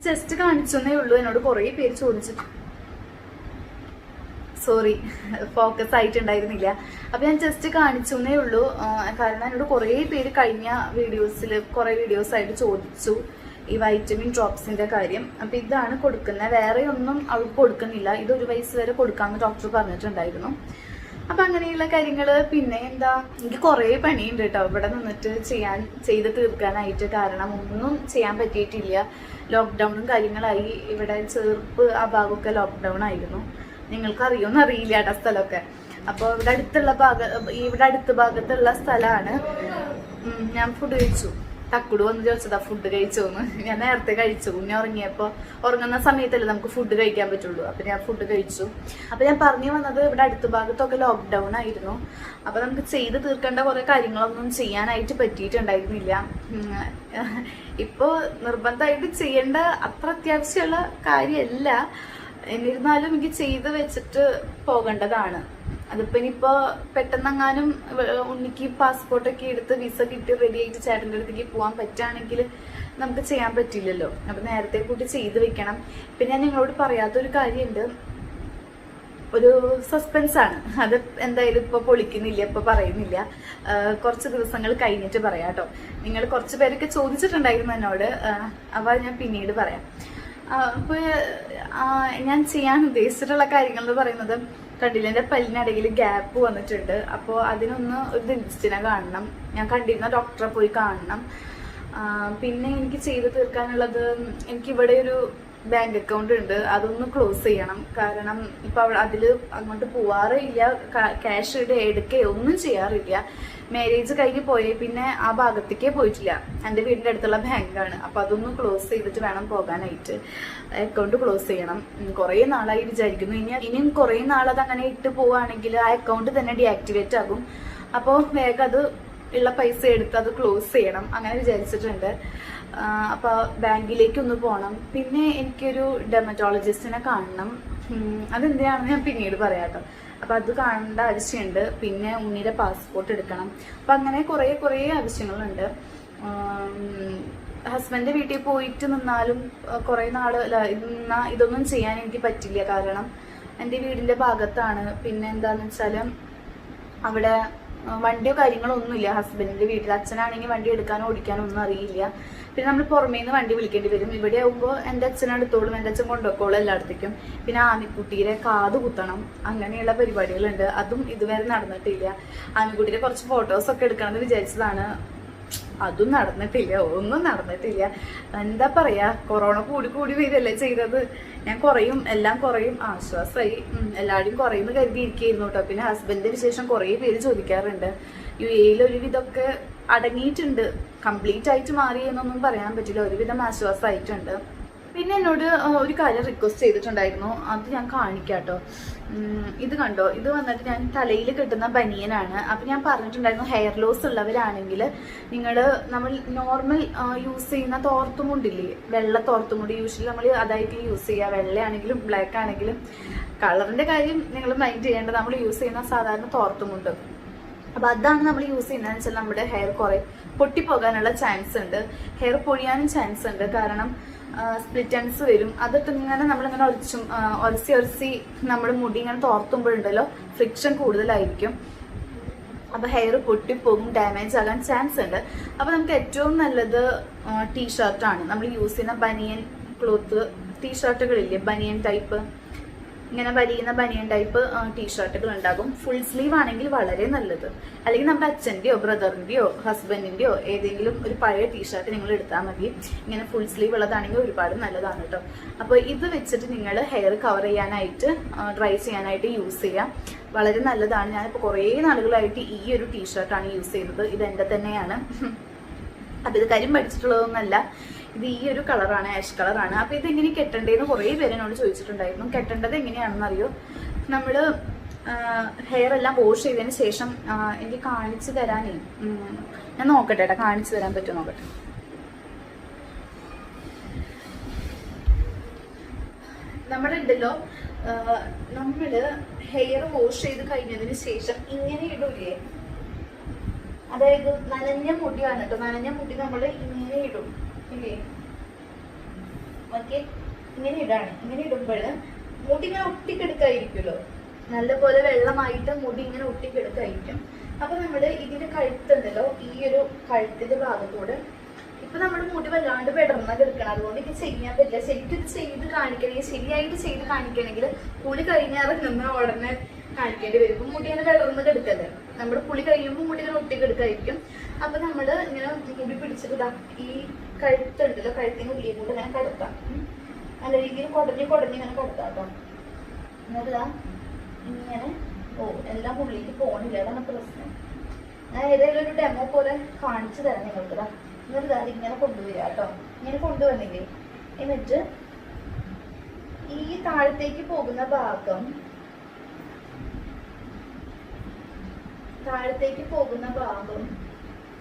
ജസ്റ്റ് കാണിച്ചെന്നേ ഉള്ളൂ. എന്നോട് കുറേ പേര് ചോദിച്ചിട്ട് സോറി ഫോക്കസ് ആയിട്ടുണ്ടായിരുന്നില്ല. അപ്പം ഞാൻ ജസ്റ്റ് കാണിച്ചെന്നേ ഉള്ളൂ. കാരണം എന്നോട് കുറേ പേര് കഴിഞ്ഞ വീഡിയോസിൽ കുറേ വീഡിയോസായിട്ട് ചോദിച്ചു ഈ വൈറ്റമിൻ ഡ്രോപ്സിൻ്റെ കാര്യം. അപ്പം ഇതാണ് കൊടുക്കുന്നത്, വേറെ ഒന്നും അവൾക്ക് കൊടുക്കുന്നില്ല. ഇത് 1 വയസ്സ് വരെ കൊടുക്കാമെന്ന് ഡോക്ടർ പറഞ്ഞിട്ടുണ്ടായിരുന്നു. അപ്പം അങ്ങനെയുള്ള കാര്യങ്ങൾ. പിന്നെ എന്താ, എനിക്ക് കുറേ പണിയുണ്ട് കേട്ടോ ഇവിടെ നിന്നിട്ട് ചെയ്ത് തീർക്കാനായിട്ട്. കാരണം ഒന്നും ചെയ്യാൻ പറ്റിയിട്ടില്ല. ലോക്ക്ഡൗണും കാര്യങ്ങളായി. ഇവിടെ ചെറുപ്പ് ആ ഭാഗമൊക്കെ ലോക്ക്ഡൗൺ ആയിരുന്നു. നിങ്ങൾക്ക് അറിയുമെന്ന് അറിയില്ല കേട്ടോ സ്ഥലമൊക്കെ. അപ്പോൾ ഇവിടെ അടുത്ത ഭാഗത്തുള്ള സ്ഥലമാണ്. ഞാൻ ഫുഡ് കഴിച്ചു. തക്കുട് വന്ന് ചോദിച്ചതാ ഫുഡ് കഴിച്ചോന്ന്. ഞാൻ നേരത്തെ കഴിച്ചു. ഉറങ്ങുന്ന സമയത്തല്ലേ നമുക്ക് ഫുഡ് കഴിക്കാൻ പറ്റുള്ളൂ. അപ്പം ഞാൻ ഫുഡ് കഴിച്ചു. അപ്പം ഞാൻ പറഞ്ഞു വന്നത് ഇവിടെ അടുത്ത ഭാഗത്തൊക്കെ ലോക്ക്ഡൗൺ ആയിരുന്നു. അപ്പം നമുക്ക് ചെയ്ത് തീർക്കേണ്ട കുറേ കാര്യങ്ങളൊന്നും ചെയ്യാനായിട്ട് പറ്റിയിട്ടുണ്ടായിരുന്നില്ല. ഇപ്പോൾ നിർബന്ധമായിട്ട് ചെയ്യേണ്ട അത്ര അത്യാവശ്യമുള്ള കാര്യമല്ല. എന്നിരുന്നാലും എനിക്ക് ചെയ്ത് വെച്ചിട്ട് പോകേണ്ടതാണ്. അതിപ്പോൾ ഇനിയിപ്പോൾ പെട്ടെന്നെങ്ങാനും ഉണ്ണിക്ക് പാസ്പോർട്ടൊക്കെ എടുത്ത് വിസ കിട്ടി റെഡി ആയിട്ട് ചേട്ടൻ്റെ അടുത്തേക്ക് പോകാൻ പറ്റുകയാണെങ്കിൽ നമുക്ക് ചെയ്യാൻ പറ്റില്ലല്ലോ. അപ്പം നേരത്തെ കൂട്ടി ചെയ്ത് വെക്കണം. പിന്നെ ഞാൻ നിങ്ങളോട് പറയാത്തൊരു കാര്യമുണ്ട്, ഒരു സസ്പെൻസാണ്. അത് എന്തായാലും ഇപ്പോൾ പൊളിക്കുന്നില്ല, ഇപ്പോൾ പറയുന്നില്ല. കുറച്ച് ദിവസങ്ങൾ കഴിഞ്ഞിട്ട് പറയാം കേട്ടോ. നിങ്ങൾ കുറച്ച് പേരൊക്കെ ചോദിച്ചിട്ടുണ്ടായിരുന്നു എന്നോട്. അപ്പോൾ ഞാൻ പിന്നീട് പറയാം. അപ്പോൾ ഞാൻ ചെയ്യാൻ ഉദ്ദേശിച്ചിട്ടുള്ള കാര്യങ്ങൾ എന്ന് പറയുന്നത്, കണ്ടില്ല എൻ്റെ പല്ലിനിടയിൽ ഗ്യാപ്പ് വന്നിട്ടുണ്ട്. അപ്പോൾ അതിനൊന്ന് ഒരു ദന്തിസ്റ്റിനെ കാണണം. ഞാൻ കണ്ടിരുന്ന ഡോക്ടറെ പോയി കാണണം. പിന്നെ എനിക്ക് ചെയ്ത് തീർക്കാനുള്ളത്, എനിക്കിവിടെ ഒരു ബാങ്ക് അക്കൗണ്ട് ഉണ്ട്, അതൊന്ന് ക്ലോസ് ചെയ്യണം. കാരണം ഇപ്പം അതിൽ അങ്ങോട്ട് പോവാറേ ഇല്ല, ക്യാഷ് എടുക്കുകയോ ഒന്നും ചെയ്യാറില്ല. മാരേജ് കഴിഞ്ഞ് പോയേ പിന്നെ ആ ഭാഗത്തേക്കേ പോയിട്ടില്ല. എൻ്റെ വീടിൻ്റെ അടുത്തുള്ള ബാങ്കാണ്. അപ്പം അതൊന്ന് ക്ലോസ് ചെയ്തിട്ട് വേണം പോകാനായിട്ട്. അക്കൗണ്ട് ക്ലോസ് ചെയ്യണം. കുറേ നാളായി വിചാരിക്കുന്നു. ഇനിയും കുറേ നാളത് അങ്ങനെ ഇട്ട് പോവുകയാണെങ്കിൽ ആ അക്കൗണ്ട് തന്നെ ഡീആക്ടിവേറ്റ് ആകും. അപ്പോൾ വേഗം അത് ഉള്ള പൈസ എടുത്ത് അത് ക്ലോസ് ചെയ്യണം, അങ്ങനെ വിചാരിച്ചിട്ടുണ്ട്. അപ്പോൾ ബാങ്കിലേക്കൊന്ന് പോകണം. പിന്നെ എനിക്കൊരു ഡെർമറ്റോളജിസ്റ്റിനെ കാണണം. അതെന്തിനാണെന്ന് ഞാൻ പിന്നീട് പറയാം കേട്ടോ. അപ്പം അത് കാണേണ്ട ആവശ്യമുണ്ട്. പിന്നെ ഉണ്ണിയുടെ പാസ്പോർട്ട് എടുക്കണം. അപ്പം അങ്ങനെ കുറേ ആവശ്യങ്ങളുണ്ട്. ഹസ്ബൻഡിൻ്റെ വീട്ടിൽ പോയിട്ട് നിന്നാലും കുറേ നാൾ ഇതൊന്നും ചെയ്യാൻ എനിക്ക് പറ്റില്ല. കാരണം എൻ്റെ വീടിൻ്റെ ഭാഗത്താണ്. പിന്നെ എന്താണെന്ന് വെച്ചാൽ അവിടെ വണ്ടിയോ കാര്യങ്ങളോ ഒന്നുമില്ല ഹസ്ബൻഡിൻ്റെ വീട്ടിൽ. അച്ഛനാണെങ്കിൽ വണ്ടി എടുക്കാനോ ഓടിക്കാനോ ഒന്നും അറിയില്ല. പിന്നെ നമ്മൾ പുറമേ നിന്ന് വണ്ടി വിളിക്കേണ്ടി വരും. ഇവിടെ ആകുമ്പോൾ എൻ്റെ അച്ഛനടുത്തോളും, എൻ്റെ അച്ഛൻ കൊണ്ടുപോക്കോളും എല്ലായിടത്തേക്കും. പിന്നെ ആമിക്കുട്ടിയുടെ കാത് കുത്തണം, അങ്ങനെയുള്ള പരിപാടികളുണ്ട്. അതും ഇതുവരെ നടന്നിട്ടില്ല. ആമിക്കുട്ടിയുടെ കുറച്ച് ഫോട്ടോസൊക്കെ എടുക്കണമെന്ന് വിചാരിച്ചതാണ്, അതും നടന്നിട്ടില്ല. ഒന്നും നടന്നിട്ടില്ല. എന്താ പറയാ, കൊറോണ കൂടി വരികയല്ലേ ചെയ്തത്. ഞാൻ എല്ലാം കുറയും, ആശ്വാസമായി. എല്ലാവരും കുറയുമെന്ന് കരുതിയിരിക്കുകയായിരുന്നു കേട്ടോ. പിന്നെ ഹസ്ബൻഡിന്റെ വിശേഷം കുറേ പേര് ചോദിക്കാറുണ്ട്. UAE ഒരുവിധമൊക്കെ അടങ്ങിയിട്ടുണ്ട്, കംപ്ലീറ്റ് ആയിട്ട് മാറി എന്നൊന്നും പറയാൻ പറ്റില്ല. ഒരുവിധം ആശ്വാസമായിട്ടുണ്ട്. പിന്നെ എന്നോട് ഒരു കാര്യം റിക്വസ്റ്റ് ചെയ്തിട്ടുണ്ടായിരുന്നു, അത് ഞാൻ കാണിക്കാം കേട്ടോ. ഇത് കണ്ടോ, ഇത് വന്നിട്ട് ഞാൻ തലയിൽ കെട്ടുന്ന ബനിയനാണ്. അപ്പം ഞാൻ പറഞ്ഞിട്ടുണ്ടായിരുന്നു, ഹെയർ ലോസ് ഉള്ളവരാണെങ്കിൽ നമ്മൾ നോർമൽ യൂസ് ചെയ്യുന്ന തോർത്തുമുണ്ടില്ലേ, വെള്ള തോർത്തുമുണ്ട് യൂഷ്വലി നമ്മൾ അതായിട്ട് യൂസ് ചെയ്യുക. വെള്ളയാണെങ്കിലും ബ്ലാക്ക് ആണെങ്കിലും കളറിൻ്റെ കാര്യം നിങ്ങൾ മൈൻഡ് ചെയ്യേണ്ടത്. നമ്മൾ യൂസ് ചെയ്യുന്ന സാധാരണ തോർത്തുമുണ്ട്. അപ്പോൾ അതാണ് നമ്മൾ യൂസ് ചെയ്യുന്നതെന്ന് വെച്ചാൽ നമ്മുടെ ഹെയർ കുറേ പൊട്ടിപ്പോകാനുള്ള ചാൻസ് ഉണ്ട്, ഹെയർ പൊഴിയാനും ചാൻസ് ഉണ്ട്. കാരണം സ്പ്ലിറ്റ് എൻഡ്സ് വരും. അതൊക്കെ ഇങ്ങനെ നമ്മളിങ്ങനെ ഒരസി നമ്മുടെ മുടി ഇങ്ങനെ തോർത്തുമ്പോഴുണ്ടല്ലോ ഫ്രിക്ഷൻ കൂടുതലായിരിക്കും. അപ്പോൾ ഹെയർ പൊട്ടിപ്പോകും, ഡാമേജ് ആകാൻ ചാൻസ് ഉണ്ട്. അപ്പോൾ നമുക്ക് ഏറ്റവും നല്ലത് ടീഷർട്ടാണ്. നമ്മൾ യൂസ് ചെയ്യുന്ന ബനിയൻ ക്ലോത്ത് ടീഷർട്ടുകളില്ലേ, ബനിയൻ ടൈപ്പ് ഇങ്ങനെ വലിയുന്ന ബനിയൻ ടൈപ്പ് ടീഷർട്ടുകൾ ഉണ്ടാകും. ഫുൾ സ്ലീവ് ആണെങ്കിൽ വളരെ നല്ലത്. അല്ലെങ്കിൽ നമ്മുടെ അച്ഛൻ്റെയോ ബ്രദറിൻ്റെയോ ഹസ്ബൻഡിൻ്റെയോ ഏതെങ്കിലും ഒരു പഴയ ടീഷർട്ട് നിങ്ങൾ എടുത്താൽ മതി. ഇങ്ങനെ ഫുൾ സ്ലീവ് ഉള്ളതാണെങ്കിൽ ഒരുപാട് നല്ലതാണ് കേട്ടോ. അപ്പോൾ ഇത് വെച്ചിട്ട് നിങ്ങൾ ഹെയർ കവർ ചെയ്യാനായിട്ട് ഡ്രൈ ചെയ്യാനായിട്ട് യൂസ് ചെയ്യാം. വളരെ നല്ലതാണ്. ഞാനിപ്പോൾ കുറേ നാളുകളായിട്ട് ഈ ഒരു ടീഷർട്ടാണ് യൂസ് ചെയ്തത്. ഇത് എൻ്റെ തന്നെയാണ്. അപ്പം ഇത് കാര്യം പഠിച്ചിട്ടുള്ളതൊന്നുമല്ല. ഇത് ഈ ഒരു കളറാണ്, ആഷ് കളറാണ്. അപ്പോൾ ഇത് എങ്ങനെ കെട്ടണ്ടേന്ന് കുറേ പേര് എന്നോട് ചോദിച്ചിട്ടുണ്ടായിരുന്നു. കെട്ടേണ്ടത് എങ്ങനെയാണെന്ന് അറിയോ? നമ്മൾ ഹെയർ എല്ലാം വാഷ് ചെയ്തതിന് ശേഷം എനിക്ക് കാണിച്ചു തരാനേ, ഞാൻ നോക്കട്ടെ കേട്ടോ, കാണിച്ചു തരാൻ പറ്റുമോ നോക്കട്ടെ. നമ്മളുണ്ടല്ലോ, നമ്മള് ഹെയർ വാഷ് ചെയ്ത് കഴിഞ്ഞതിന് ശേഷം ഇങ്ങനെ ഇടൂലേ, അതായത് നനഞ്ഞ മുടിയാണ് കേട്ടോ. നനഞ്ഞ മുടി നമ്മൾ ഇങ്ങനെ ഇടും ഇല്ലേ? ഓക്കെ, ഇങ്ങനെ ഇടാണ്. ഇങ്ങനെ ഇടുമ്പോൾ മുടി ഇങ്ങനെ ഒട്ടിക്കെടുക്കായിരിക്കുമല്ലോ, നല്ലപോലെ വെള്ളമായിട്ട് മുടി ഇങ്ങനെ ഒട്ടിക്കെടുക്കായിരിക്കും. അപ്പൊ നമ്മള് ഇതിന്റെ കഴുത്തുണ്ടല്ലോ, ഈ ഒരു കഴുത്തിന്റെ ഭാഗത്തൂടെ ഇപ്പൊ നമ്മുടെ മുടി വല്ലാണ്ട് വിടർന്ന കിടക്കണം. അതുകൊണ്ട് ഇത് ചെയ്യാൻ പറ്റില്ല. ശരിക്കും ഇത് ചെയ്ത് കാണിക്കണമെങ്കിൽ, ശരിയായിട്ട് ചെയ്ത് കാണിക്കണമെങ്കിൽ കുളി കഴിഞ്ഞിറങ്ങുന്ന ഉടനെ കാണിക്കേണ്ടി വരും. ഇപ്പൊ മുടി ഇങ്ങനെ വിടർന്ന് കിടക്കല്ലേ, നമ്മുടെ കുളി കഴിയുമ്പോൾ മുടി ഇങ്ങനെ ഒട്ടിക്കെടുക്കായിരിക്കും. അപ്പൊ നമ്മള് ഇങ്ങനെ മുടി പിടിച്ചിട്ട് ഈ കഴുത്തുണ്ടല്ലോ, കഴുത്തിന് ഉള്ളിൽ കൂടെ ഇങ്ങനെ കടത്താം. നല്ല രീതിയിൽ കുടഞ്ഞ് ഇങ്ങനെ കടത്താം കേട്ടോ. എന്നിട്ട് ഇങ്ങനെ, എല്ലാം ഉള്ളിലേക്ക് പോണില്ല, അതാണ് പ്രശ്നം. ഞാൻ ഏതെങ്കിലും ഒരു ഡെമോ പോലെ കാണിച്ചു തരാം നിങ്ങൾക്ക്. എന്നിട്ട് ഇങ്ങനെ കൊണ്ടുവരിക കേട്ടോ. ഇങ്ങനെ കൊണ്ടുവന്നില്ലേ, എന്നിട്ട് ഈ താഴത്തേക്ക് പോകുന്ന ഭാഗം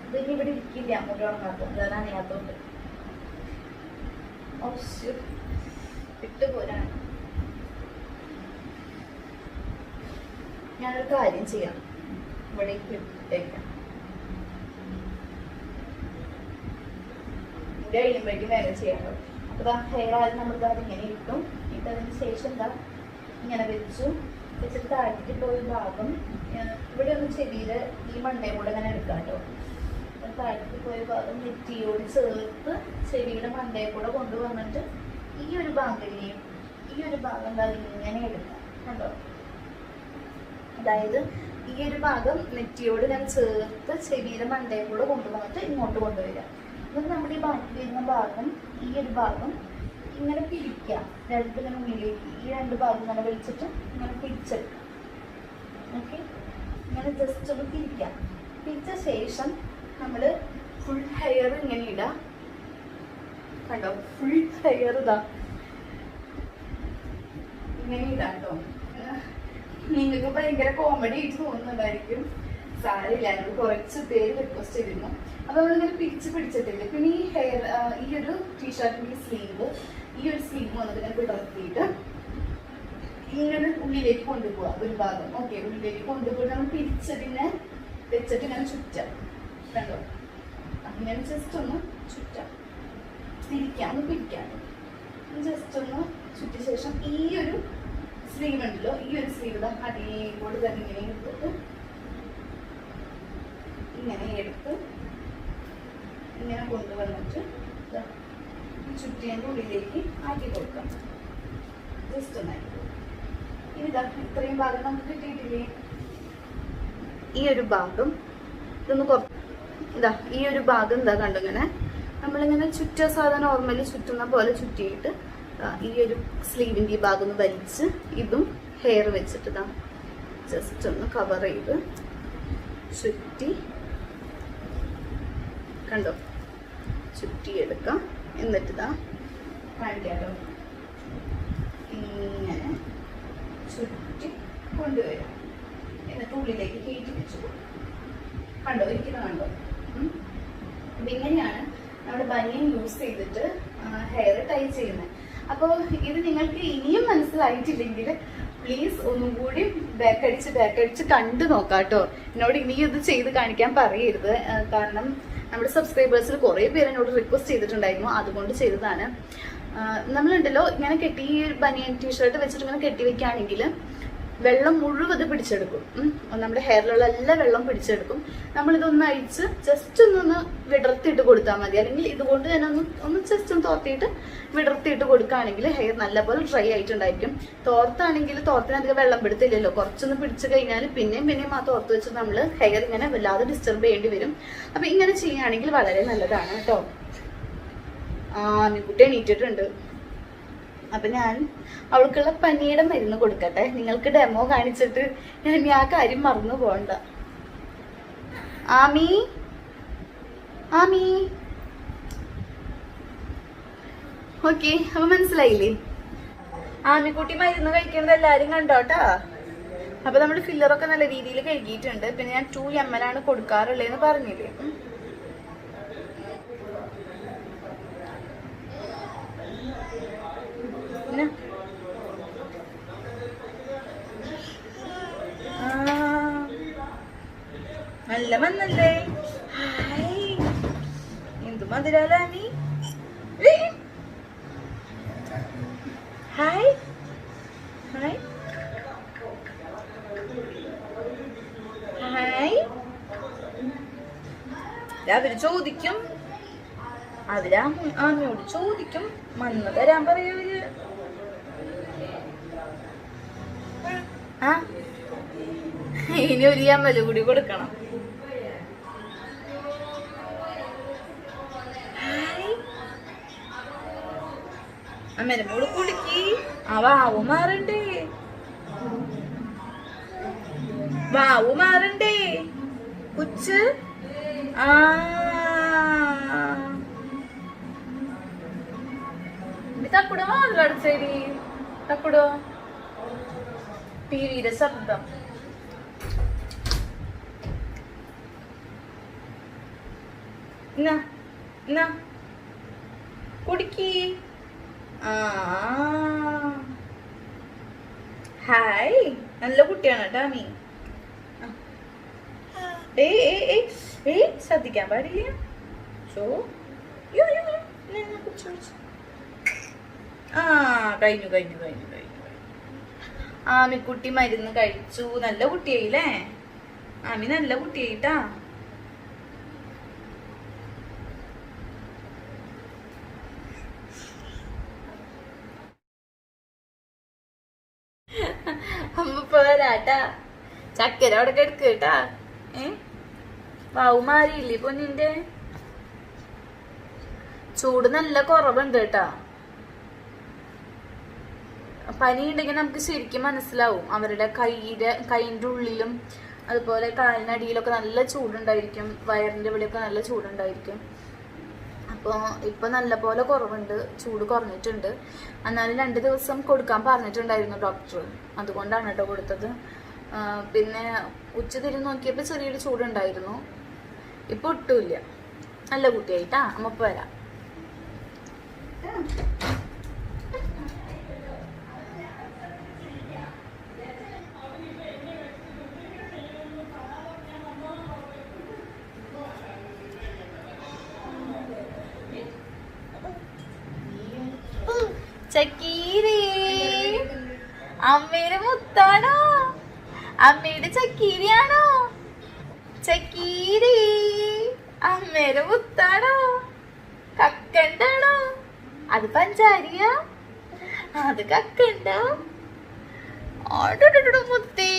ഇതിന് ഇവിടെ ഇരിക്കില്ല, അങ്ങോട്ട് ഉണങ്ങാത്തോണ്ട്, അതാണ് അനയാത്തോണ്ട്. ഇട്ടുപോരാണ്. ഞാനൊരു കാര്യം ചെയ്യാം, ഇവിടേക്ക് ഇട്ടേക്കാം. ഇവിടെ കഴിയുമ്പോഴേക്കും വേറെ ചെയ്യാമോ. അപ്പൊ ഹെയർ ആദ്യം നമ്മൾക്ക് അതിങ്ങനെ ഇട്ടും, ഇട്ടതിന് ശേഷം ഇങ്ങനെ വെച്ചിട്ട് താഴ്ത്തിട്ട് പോയ ഭാഗം ഇവിടെ ഒന്ന് ചെവിയില് ഈ മണ്ടയും കൂടെ ഇങ്ങനെ എടുക്കാം കേട്ടോ. താഴ്ത്തിട്ട് പോയ ഭാഗം നെറ്റിയോട് ചേർത്ത് ചെവിയുടെ മണ്ടയെ കൂടെ കൊണ്ടുവന്നിട്ട് ഈ ഒരു ഭാഗത്തെയും ഈ ഒരു ഭാഗം ഇങ്ങനെ എടുക്കാം കേട്ടോ. അതായത് ഈ ഒരു ഭാഗം നെറ്റിയോട് ഞാൻ ചേർത്ത് ചെവിയുടെ മണ്ടയെ കൂടെ കൊണ്ടുവന്നിട്ട് ഇങ്ങോട്ട് കൊണ്ടുവരിക. എന്നിട്ട് നമ്മുടെ ഈ ബാക്കി വരുന്ന ഭാഗം, ഈ ഒരു ഭാഗം ഇങ്ങനെ പിടിക്കാം. രണ്ടിങ്ങനെ ഉള്ളിലേക്ക് ഈ രണ്ട് ഭാഗം ഇങ്ങനെ വലിച്ചിട്ട് ഇങ്ങനെ പിടിച്ചെടുക്കാം. ഓക്കെ, ഇങ്ങനെ ജസ്റ്റ് ഒന്ന് പിരിക്കാം. പിരിച്ച ശേഷം നമ്മൾ ഫുൾ ഹെയർ ഇങ്ങനെ ഇടാം. കണ്ടോ, ഫുൾ ഹെയർ ഇങ്ങനെ ഇടാം കേട്ടോ. നിങ്ങൾക്ക് ഭയങ്കര കോമഡി ആയിട്ട് തോന്നുന്നുണ്ടായിരിക്കും. സാരില്ല, എന്നോട് കുറച്ച് പേര് റിക്വസ്റ്റ് ചെയ്തിരുന്നു. അപ്പൊ നമ്മളിങ്ങനെ പിടിച്ചിട്ടില്ലേ. പിന്നെ ഈ ഹെയർ, ഈ ഒരു ടീഷർട്ടിന്റെ സ്ലീവ്, ഈ ഒരു സ്ലീവ് വന്നിട്ട് ഇങ്ങനെ വിടർത്തിയിട്ട് ഇങ്ങനെ ഉള്ളിലേക്ക് കൊണ്ടുപോവാ ഒരു ഭാഗം. ഓക്കെ, ഉള്ളിലേക്ക് കൊണ്ടുപോയി നമ്മൾ പിരിച്ചതിനെ വെച്ചിട്ട് ഇങ്ങനെ ചുറ്റാം. കണ്ടോ, അങ്ങനെ ജസ്റ്റ് ഒന്ന് ചുറ്റാം. ഒന്ന് പിരിക്കാം. ജസ്റ്റ് ഒന്ന് ചുറ്റിയ ശേഷം ഈ ഒരു സ്ലീവ് ഉണ്ടല്ലോ, ഈ ഒരു സ്ലീവ് അതേപോലെ തന്നെ ഇങ്ങനെ എടുത്തിട്ട് ഇങ്ങനെ എടുത്ത് ഇങ്ങനെ കൊണ്ടുവന്നിട്ട് ചുറ്റിയതിൻ്റെ ഉള്ളിലേക്ക് ആക്കി കൊടുക്കാം. ജസ്റ്റ് ഒന്നായി. ഇതാ ഇത്രയും ഭാഗം നമുക്ക് കിട്ടിയിട്ടില്ലേ? ഈ ഒരു ഭാഗം ഇതൊന്ന് ഈ ഒരു ഭാഗം കണ്ടു ഇങ്ങനെ നമ്മളിങ്ങനെ ചുറ്റുക, സാധാരണ നോർമലി ചുറ്റുന്ന പോലെ ചുറ്റിയിട്ട് ഈ ഒരു സ്ലീവിൻ്റെ ഈ ഭാഗം ഒന്ന് വലിച്ച് ഇതും ഹെയർ വെച്ചിട്ട് ജസ്റ്റ് ഒന്ന് കവർ ചെയ്ത് ചുറ്റി, കണ്ടോ, ചുറ്റിയെടുക്കാം. എന്നിട്ട് കാണിക്കാമല്ലോ, ഇങ്ങനെ ചുറ്റി കൊണ്ടുവരാം. എന്നിട്ട് ഉള്ളിലേക്ക് കയറ്റി വെച്ചു കൊടുക്കും. കണ്ടോ, ഇരിക്കുന്ന കണ്ടോ? അപ്പം ഇങ്ങനെയാണ് നമ്മുടെ ബനിയൻ യൂസ് ചെയ്തിട്ട് ഹെയർ ടൈ ചെയ്യുന്നത്. അപ്പോൾ ഇത് നിങ്ങൾക്ക് ഇനിയും മനസ്സിലായിട്ടില്ലെങ്കിൽ പ്ലീസ് ഒന്നും കൂടി ബാക്കടിച്ച് കണ്ടു നോക്കാം കേട്ടോ. എന്നോട് ഇനിയും ഇത് ചെയ്ത് കാണിക്കാൻ പറയരുത്. കാരണം നമ്മുടെ സബ്സ്ക്രൈബേഴ്സിൽ കുറേ പേര് എന്നോട് റിക്വസ്റ്റ് ചെയ്തിട്ടുണ്ടായിരുന്നു, അതുകൊണ്ട് ചെയ്തതാണ്. നമ്മളുണ്ടല്ലോ ഇങ്ങനെ കെട്ടി, ബനിയൻ ടീഷർട്ട് വെച്ചിട്ട് ഇങ്ങനെ കെട്ടി വെക്കുകയാണെങ്കിൽ വെള്ളം മുഴുവൻ പിടിച്ചെടുക്കും. നമ്മുടെ ഹെയറിലുള്ള എല്ലാ വെള്ളം പിടിച്ചെടുക്കും. നമ്മളിതൊന്ന് അഴിച്ച് ജസ്റ്റ് ഒന്ന് വിടർത്തിയിട്ട് കൊടുത്താൽ മതി. അല്ലെങ്കിൽ ഇതുകൊണ്ട് തന്നെ ഒന്ന് ജസ്റ്റ് ഒന്ന് തോർത്തിയിട്ട് വിടർത്തിയിട്ട് കൊടുക്കുകയാണെങ്കിൽ ഹെയർ നല്ലപോലെ ഡ്രൈ ആയിട്ടുണ്ടായിരിക്കും. തോർത്താണെങ്കിൽ തോർത്തിനധികം വെള്ളം പിടുത്തില്ലല്ലോ, കുറച്ചൊന്ന് പിടിച്ചു കഴിഞ്ഞാൽ പിന്നെയും ആ തോർത്ത് വെച്ച് നമ്മൾ ഹെയർ ഇങ്ങനെ വല്ലാതെ ഡിസ്റ്റർബ് ചെയ്യേണ്ടി വരും. അപ്പൊ ഇങ്ങനെ ചെയ്യുകയാണെങ്കിൽ വളരെ നല്ലതാണ് കേട്ടോ. ആമിക്കുട്ടി എണീറ്റിട്ടുണ്ട്. അപ്പൊ ഞാൻ അവൾക്കുള്ള പനിയുടെ മരുന്ന് കൊടുക്കട്ടെ. നിങ്ങൾക്ക് ഡെമോ കാണിച്ചിട്ട് ഞാൻ ആ കാര്യം മറന്നു പോകണ്ട. ആമി ഓക്കെ, അപ്പൊ മനസ്സിലായില്ലേ? ആമിക്കുട്ടി മരുന്ന് കഴിക്കുന്നത് എല്ലാരും കണ്ടോട്ടാ. അപ്പൊ നമ്മൾ ഫില്ലറൊക്കെ നല്ല രീതിയിൽ കഴുകിയിട്ടുണ്ട്. പിന്നെ ഞാൻ 2 ml ആണ് കൊടുക്കാറുള്ളതെന്ന് പറഞ്ഞില്ലേ. നല്ല മന്നല്ലേ? എന്തു മധുരാലാമി. Hi hi hi. അവര് ചോദിക്കും, അവര് ആമിയോട് ചോദിക്കും, മണ്ണ് തരാൻ പറയവര്. ഇനി 1 ml കൂടി കൊടുക്കണം. അമ്മേനെ മോള് കുടുക്കി. വാവു മാറണ്ടേ, വാവു മാറണ്ടേ കുച്ച്. തക്കുടോ വാതിലടച്ചേരി, തക്കുടോ. ടിവിയുടെ ശബ്ദം. കുടിക്കി. ഹായ്, നല്ല കുട്ടിയാണ് ടാമി. ശ്രദ്ധിക്കാൻ പാടില്ല. കഴിഞ്ഞു. ആമിക്കുട്ടി മരുന്ന് കഴിച്ചു. നല്ല കുട്ടിയായില്ലേ? ആമി നല്ല കുട്ടിയായിട്ടാ. അമ്മ പോരാട്ടാ. ചക്കര അവിടെ കിടക്കേട്ടാ. വാവു മാറിയില്ലേ പൊന്നിന്റെ? ചൂട് നല്ല കുറവുണ്ട് കേട്ടാ. പനി ഉണ്ടെങ്കിൽ നമുക്ക് ശരിക്കും മനസ്സിലാവും. അവരുടെ കൈൻ്റെ ഉള്ളിലും അതുപോലെ കാലിനടിയിലൊക്കെ നല്ല ചൂടുണ്ടായിരിക്കും, വയറിന്റെ ഇവിടെയൊക്കെ നല്ല ചൂടുണ്ടായിരിക്കും. അപ്പോൾ ഇപ്പൊ നല്ല പോലെ കുറവുണ്ട്, ചൂട് കുറഞ്ഞിട്ടുണ്ട്. എന്നാലും 2 ദിവസം കൊടുക്കാൻ പറഞ്ഞിട്ടുണ്ടായിരുന്നു ഡോക്ടർ, അതുകൊണ്ടാണ് കേട്ടോ കൊടുത്തത്. പിന്നെ ഉച്ചതിരിഞ്ഞ് നോക്കിയപ്പോൾ ചെറിയൊരു ചൂടുണ്ടായിരുന്നു. ഇപ്പൊ ഒട്ടുമില്ല. നല്ല കുട്ടിയായിട്ടാ. അമ്മ വരാം. ചക്കീരേ, അമ്മയുടെ മുത്താണോ? അമ്മയുടെ ചക്കീരയാണോ? ചക്കീരേ, അമ്മയുടെ മുത്താണോ? കക്കണ്ടാണോ? അത് പഞ്ചാരിയാ? അത് കക്കണ്ട. മുത്തേ.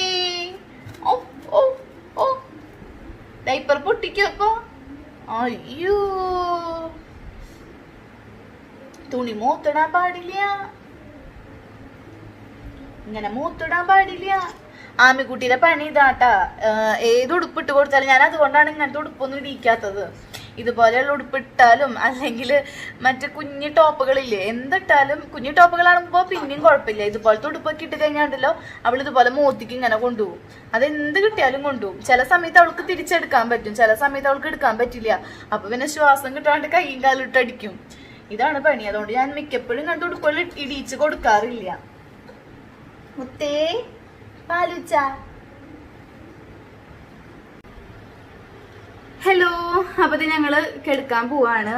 ഡൈപ്പർ പൊട്ടിക്കപ്പോ. അയ്യോ, തുണി മൂത്തിടാൻ പാടില്ല, ഇങ്ങനെ മൂത്തിടാൻ പാടില്ല. ആമിക്കുട്ടിയുടെ പണി ഇതാട്ടാ. ഏത് ഉടുപ്പിട്ട് കൊടുത്താലും, ഞാൻ അതുകൊണ്ടാണ് ഇങ്ങനത്തെ ഉടുപ്പൊന്നും ഇടിക്കാത്തത്. ഇതുപോലെയുള്ള ഉടുപ്പിട്ടാലും അല്ലെങ്കിൽ മറ്റേ കുഞ്ഞു ടോപ്പുകളില്ലേ, എന്തിട്ടാലും കുഞ്ഞു ടോപ്പുകളാകുമ്പോൾ പിന്നെയും കുഴപ്പമില്ല. ഇതുപോലത്തെ ഉടുപ്പൊക്കെ ഇട്ട് കഴിഞ്ഞാണ്ടല്ലോ അവൾ ഇതുപോലെ മോത്തിക്ക് ഇങ്ങനെ കൊണ്ടുപോകും. അതെന്ത് കിട്ടിയാലും കൊണ്ടുപോകും. ചില സമയത്ത് അവൾക്ക് തിരിച്ചെടുക്കാൻ പറ്റും, ചില സമയത്ത് അവൾക്ക് എടുക്കാൻ പറ്റില്ല. അപ്പൊ പിന്നെ ശ്വാസം കിട്ടാണ്ട് കൈയും കാലും ഇട്ടടിക്കും. ഇതാണ് പണി. അതുകൊണ്ട് ഞാൻ മിക്കപ്പോഴും ഇങ്ങനത്തെ ഉടുപ്പുകൾ ഇടിച്ച് കൊടുക്കാറില്ല. മുത്തേ, പാലുച്ച. ഹലോ. അപ്പൊ ഞങ്ങള് കിടക്കാൻ പോവാണ്.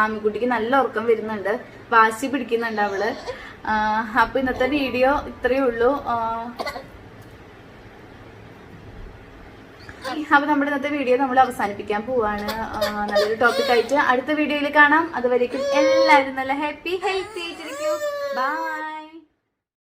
ആമിക്കുട്ടിക്ക് നല്ല ഉറക്കം വരുന്നുണ്ട്, വാശി പിടിക്കുന്നുണ്ട് അവള്. അപ്പൊ ഇന്നത്തെ വീഡിയോ ഇത്രയേ ഉള്ളൂ. അപ്പൊ നമ്മുടെ ഇന്നത്തെ വീഡിയോ നമ്മൾ അവസാനിപ്പിക്കാൻ പോവാണ്. നല്ലൊരു ടോപ്പിക് ആയിട്ട് അടുത്ത വീഡിയോയിൽ കാണാം. അതുവരേക്കും എല്ലാവരും നല്ല ഹാപ്പി ഹെൽത്തി ആയിട്ടിരിക്കും. ബൈ.